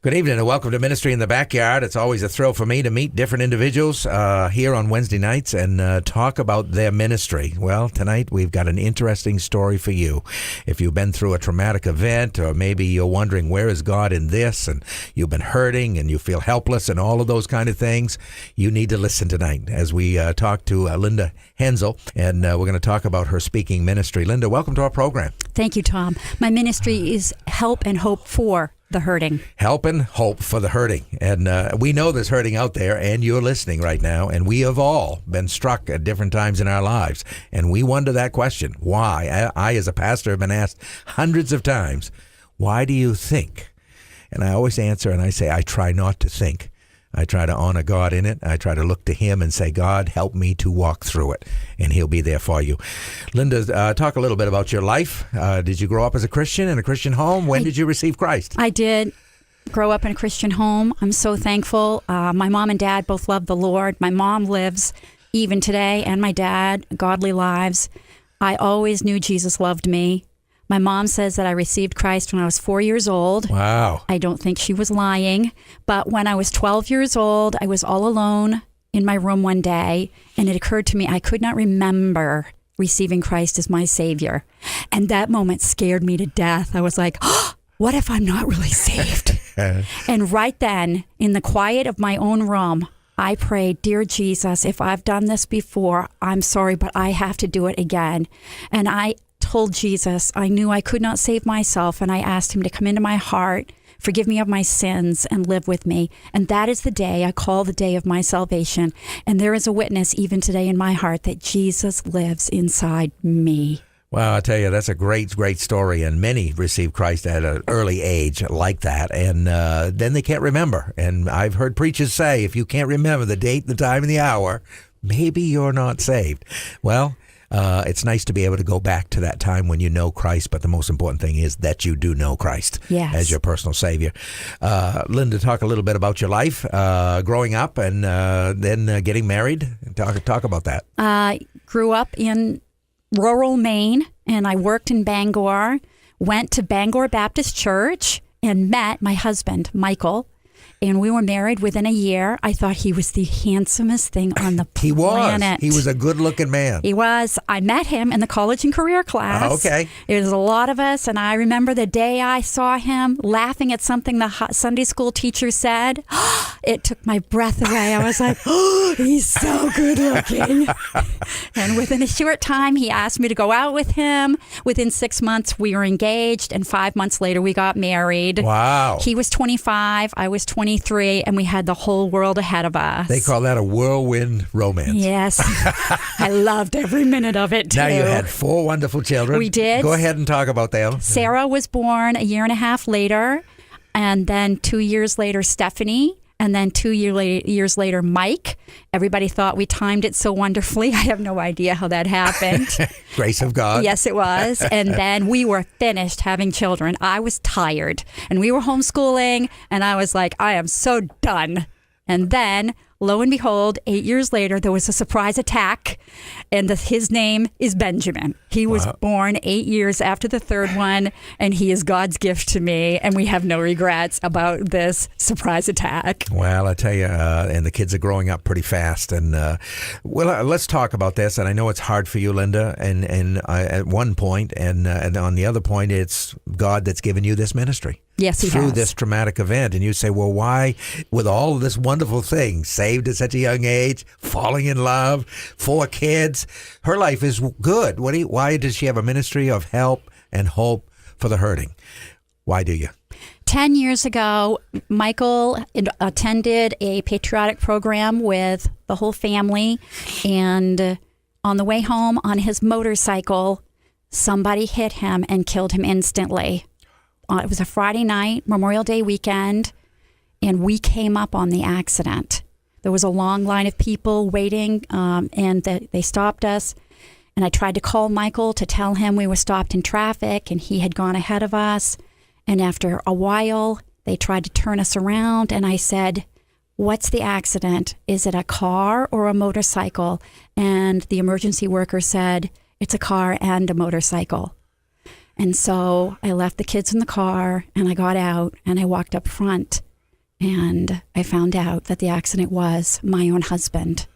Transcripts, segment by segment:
Good evening and welcome to Ministry in the Backyard. It's always a thrill for me to meet different individuals here on Wednesday nights and talk about their ministry. Well, tonight we've got an interesting story for you. If you've been through a traumatic event, or maybe you're wondering where is God in this, and you've been hurting and you feel helpless and all of those kind of things, you need to listen tonight as we talk to Linda Handzel, and we're going to talk about her speaking ministry. Linda, welcome to our program. Thank you, Tom. My ministry is Help and Hope for the Hurting. Help and hope for the hurting. And we know there's hurting out there, and you're listening right now, and we have all been struck at different times in our lives. And we wonder that question, why? I as a pastor, have been asked hundreds of times, why do you think? And I always answer, and I say, I try not to think. I try to honor God in it. I try to look to Him and say, God, help me to walk through it, and He'll be there for you. Linda, talk a little bit about your life. Did you grow up as a Christian in a Christian home? When did you receive Christ? I did grow up in a Christian home. I'm so thankful. My mom and dad both love the Lord. My mom lives even today, and my dad, godly lives. I always knew Jesus loved me. My mom says that I received Christ when I was 4 years old. Wow. I don't think she was lying. But when I was 12 years old, I was all alone in my room one day, and it occurred to me I could not remember receiving Christ as my Savior. And that moment scared me to death. I was like, oh, what if I'm not really saved? And right then, in the quiet of my own room, I prayed, Dear Jesus, if I've done this before, I'm sorry, but I have to do it again. And I told Jesus I knew I could not save myself, and I asked Him to come into my heart, forgive me of my sins, and live with me. And that is the day I call the day of my salvation. And there is a witness even today in my heart that Jesus lives inside me. Well, I tell you, that's a great, great story, and many receive Christ at an early age like that, and then they can't remember. And I've heard preachers say, if you can't remember the date, the time, and the hour, maybe you're not saved. Well, it's nice to be able to go back to that time when you know Christ, but the most important thing is that you do know Christ as your personal Savior. Linda, talk a little bit about your life, growing up, and then getting married. Talk about that. I grew up in rural Maine, and I worked in Bangor, went to Bangor Baptist Church, and met my husband, Michael. And we were married within a year. I thought he was the handsomest thing on the planet. He was a good-looking man. He was. I met him in the college and career class. Okay. There was a lot of us, and I remember the day I saw him laughing at something the Sunday school teacher said. It took my breath away. I was like, oh, he's so good-looking. And within a short time, he asked me to go out with him. Within 6 months, we were engaged, and 5 months later, we got married. Wow. He was 25. I was 23, and we had the whole world ahead of us. They call that a whirlwind romance. Yes. I loved every minute of it, too. Now, you had 4 wonderful children. We did. Go ahead and talk about them. Sarah was born a year and a half later, and then 2 years later, Stephanie. And then 2 years later, Mike. Everybody thought we timed it so wonderfully. I have no idea how that happened. Grace of God. Yes, it was. And then we were finished having children. I was tired. And we were homeschooling. And I was like, I am so done. And then, lo and behold, 8 years later, there was a surprise attack. And his name is Benjamin. He was born 8 years after the third one, and he is God's gift to me, and we have no regrets about this surprise attack. Well, I tell you, and the kids are growing up pretty fast. And let's talk about this. And I know it's hard for you, Linda, and at one point, and on the other point, it's God that's given you this ministry. Yes, He through has. this traumatic event. And you say, well, why, with all of this wonderful thing, saved at such a young age, falling in love, 4 kids, her life is good. Why does she have a ministry of help and hope for the hurting? Why do you? 10 years ago, Michael attended a patriotic program with the whole family. And on the way home on his motorcycle, somebody hit him and killed him instantly. It was a Friday night, Memorial Day weekend, and we came up on the accident. There was a long line of people waiting, and they stopped us. And I tried to call Michael to tell him we were stopped in traffic, and he had gone ahead of us. And after a while, they tried to turn us around, and I said, what's the accident? Is it a car or a motorcycle? And the emergency worker said, it's a car and a motorcycle. And so I left the kids in the car, and I got out, and I walked up front, And I found out that the accident was my own husband.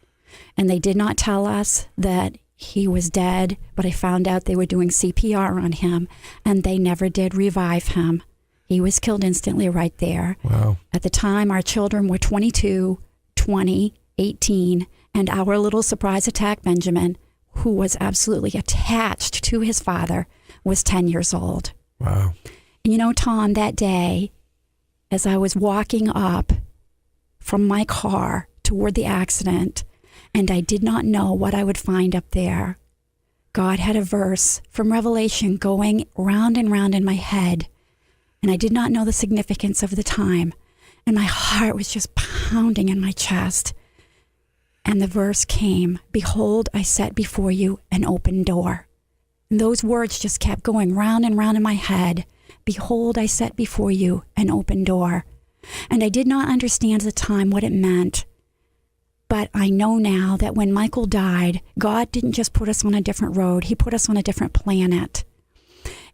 And they did not tell us that he was dead, but I found out they were doing CPR on him, and they never did revive him. He was killed instantly right there. Wow. At the time, our children were 22, 20, 18, and our little surprise attack Benjamin, who was absolutely attached to his father, was 10 years old. Wow. You know, Tom, that day, as I was walking up from my car toward the accident, and I did not know what I would find up there, God had a verse from Revelation going round and round in my head, and I did not know the significance of the time, and my heart was just pounding in my chest. And the verse came, "Behold, I set before you an open door." And those words just kept going round and round in my head. Behold, I set before you an open door. And I did not understand at the time what it meant. But I know now that when Michael died, God didn't just put us on a different road. He put us on a different planet.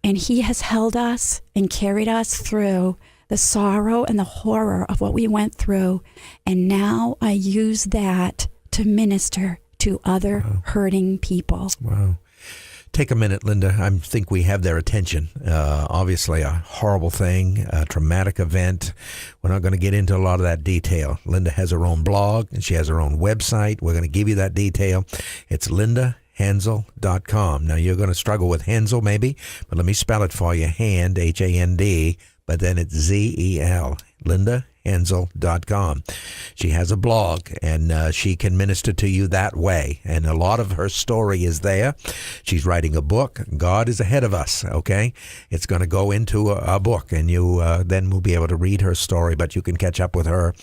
And he has held us and carried us through the sorrow and the horror of what we went through. And now I use that to minister to other hurting people. Wow. Take a minute, Linda. I think we have their attention. Obviously, a horrible thing, a traumatic event. We're not going to get into a lot of that detail. Linda has her own blog, and she has her own website. We're going to give you that detail. It's lindahandzel.com. Now, you're going to struggle with Handzel, maybe, but let me spell it for you. Hand, H-A-N-D, but then it's Z-E-L. lindahandzel.com. She has a blog, and she can minister to you that way. And a lot of her story is there. She's writing a book. God is ahead of us, okay? It's going to go into a book, and you then will be able to read her story, but you can catch up with her.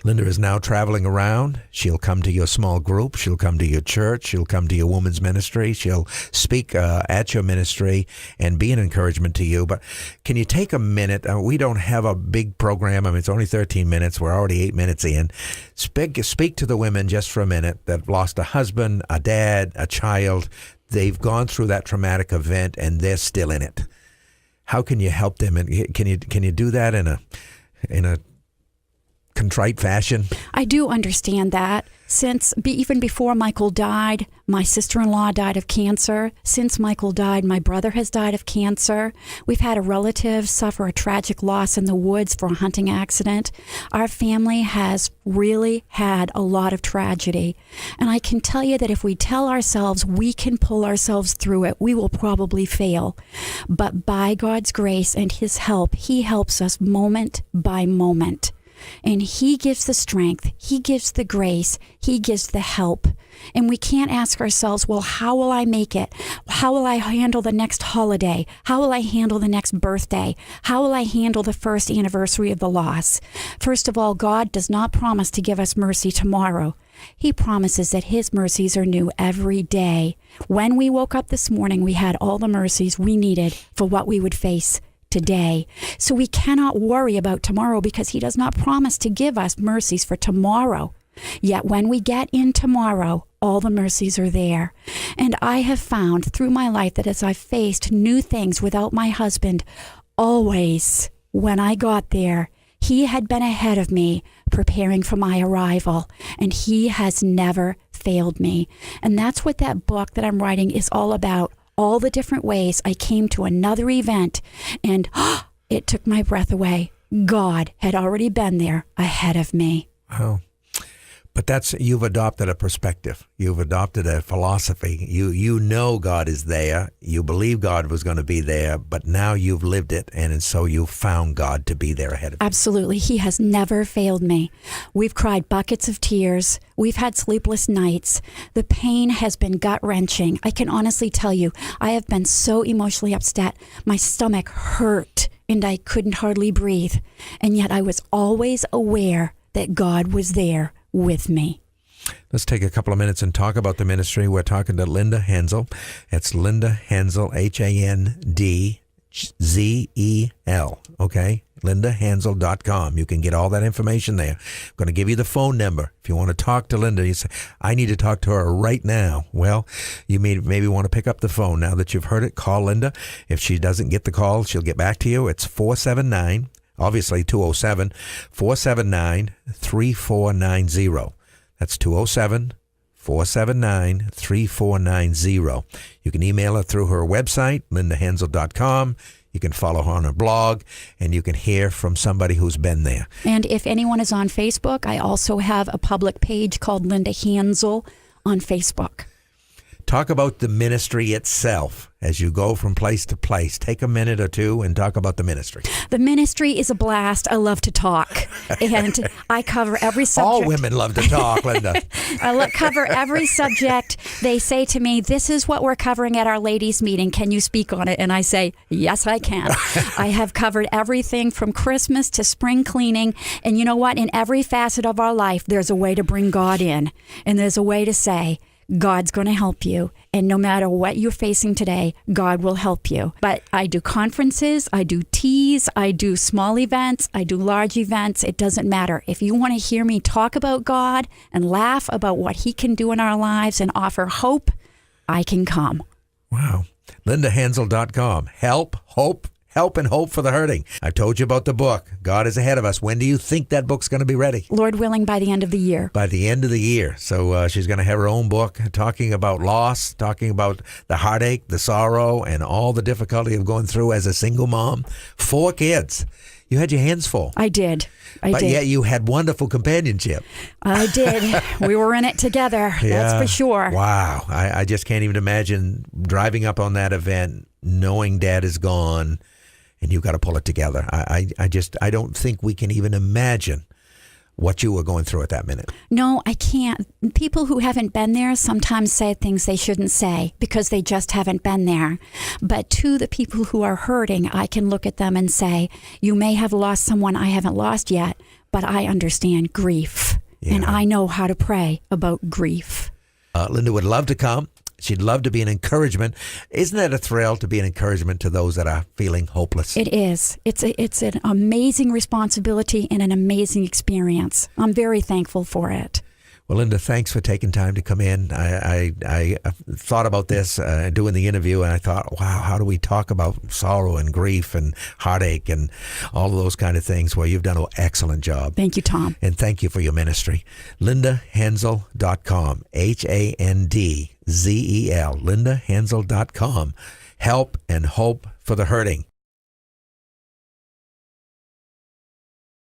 Linda is now traveling around. She'll come to your small group. She'll come to your church. She'll come to your women's ministry. She'll speak at your ministry and be an encouragement to you. But can you take a minute? We don't have a big program. I mean, it's only 13 minutes. We're already 8 minutes in. Speak to the women just for a minute that have lost a husband, a dad, a child. They've gone through that traumatic event and they're still in it. How can you help them? And can you do that in a contrite fashion? I do understand that. Even before Michael died, my sister-in-law died of cancer. Since Michael died, my brother has died of cancer. We've had a relative suffer a tragic loss in the woods for a hunting accident. Our family has really had a lot of tragedy. And I can tell you that if we tell ourselves we can pull ourselves through it, we will probably fail. But by God's grace and his help, he helps us moment by moment. And he gives the strength, he gives the grace, he gives the help. And we can't ask ourselves, well, how will I make it? How will I handle the next holiday? How will I handle the next birthday? How will I handle the first anniversary of the loss? First of all, God does not promise to give us mercy tomorrow. He promises that his mercies are new every day. When we woke up this morning, we had all the mercies we needed for what we would face today. So we cannot worry about tomorrow because he does not promise to give us mercies for tomorrow. Yet when we get in tomorrow, all the mercies are there. And I have found through my life that as I've faced new things without my husband, always when I got there, he had been ahead of me preparing for my arrival, and he has never failed me. And that's what that book that I'm writing is all about. All the different ways I came to another event and it took my breath away. God had already been there ahead of me. Wow. But you've adopted a perspective. You've adopted a philosophy. You know God is there. You believe God was going to be there, but now you've lived it, and so you've found God to be there ahead of you. Absolutely. He has never failed me. We've cried buckets of tears. We've had sleepless nights. The pain has been gut-wrenching. I can honestly tell you, I have been so emotionally upset. My stomach hurt, and I couldn't hardly breathe. And yet I was always aware that God was there with me. Let's take a couple of minutes and talk about the ministry. We're talking to Linda Handzel. It's Linda Handzel, Handzel, okay? lindahandzel.com. You can get all that information there. I'm going to give you the phone number. If you want to talk to Linda, you say, I need to talk to her right now. Well, you maybe want to pick up the phone. Now that you've heard it, call Linda. If she doesn't get the call, she'll get back to you. It's 479 Obviously, 207-479-3490. That's 207-479-3490. You can email her through her website, lindahandzel.com. You can follow her on her blog, and you can hear from somebody who's been there. And if anyone is on Facebook, I also have a public page called Linda Handzel on Facebook. Talk about the ministry itself as you go from place to place. Take a minute or two and talk about the ministry. The ministry is a blast. I love to talk, and I cover every subject. All women love to talk, Linda. Cover every subject. They say to me, this is what we're covering at our ladies' meeting. Can you speak on it? And I say, yes, I can. I have covered everything from Christmas to spring cleaning. And you know what? In every facet of our life, there's a way to bring God in. And there's a way to say, God's going to help you. And no matter what you're facing today, God will help you. But I do conferences, I do teas, I do small events, I do large events. It doesn't matter. If you want to hear me talk about God and laugh about what he can do in our lives and offer hope, I can come. Wow. LindaHandzel.com. Help and hope for the hurting. I told you about the book. God is ahead of us. When do you think that book's going to be ready? Lord willing, by the end of the year. By the end of the year. So she's going to have her own book talking about loss, talking about the heartache, the sorrow, and all the difficulty of going through as a single mom. 4 kids. You had your hands full. I did. But yet you had wonderful companionship. I did. We were in it together. Yeah. That's for sure. Wow. I just can't even imagine driving up on that event, knowing Dad is gone, and you've got to pull it together. I don't think we can even imagine what you were going through at that minute. No, I can't. People who haven't been there sometimes say things they shouldn't say because they just haven't been there. But to the people who are hurting, I can look at them and say, you may have lost someone I haven't lost yet, but I understand grief. Yeah. And I know how to pray about grief. Linda would love to come. She'd love to be an encouragement. Isn't that a thrill to be an encouragement to those that are feeling hopeless? It is. It's an amazing responsibility and an amazing experience. I'm very thankful for it. Well, Linda, thanks for taking time to come in. I thought about this doing the interview, and I thought, wow, how do we talk about sorrow and grief and heartache and all of those kind of things? Well, you've done an excellent job. Thank you, Tom. And thank you for your ministry. LindaHandzel.com, Handzel, LindaHandzel.com. Help and hope for the hurting.